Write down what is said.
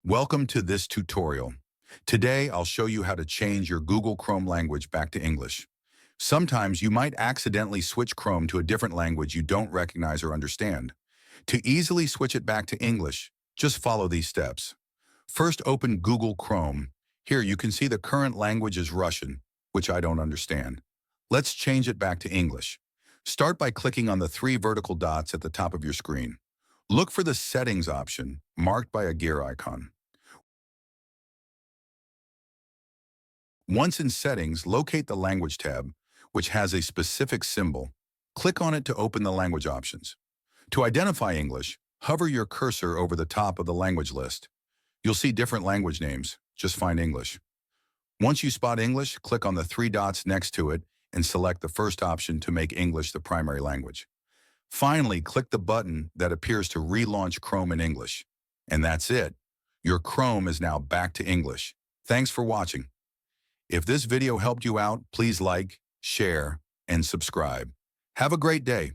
Welcome to this tutorial. Today, I'll show you how to change your Google Chrome language back to English. Sometimes you might accidentally switch Chrome to a different language you don't recognize or understand. To easily switch it back to English, just follow these steps. First, open Google Chrome. Here you can see the current language is Russian, which I don't understand. Let's change it back to English. Start by clicking on the three vertical dots at the top of your screen. Look for the Settings option, marked by a gear icon. Once in Settings, locate the Language tab, which has a specific symbol. Click on it to open the language options. To identify English, hover your cursor over the top of the language list. You'll see different language names. Just find English. Once you spot English, click on the three dots next to it and select the first option to make English the primary language. Finally, click the button that appears to relaunch Chrome in English. And that's it. Your Chrome is now back to English. Thanks for watching. If this video helped you out, please like, share, and subscribe. Have a great day.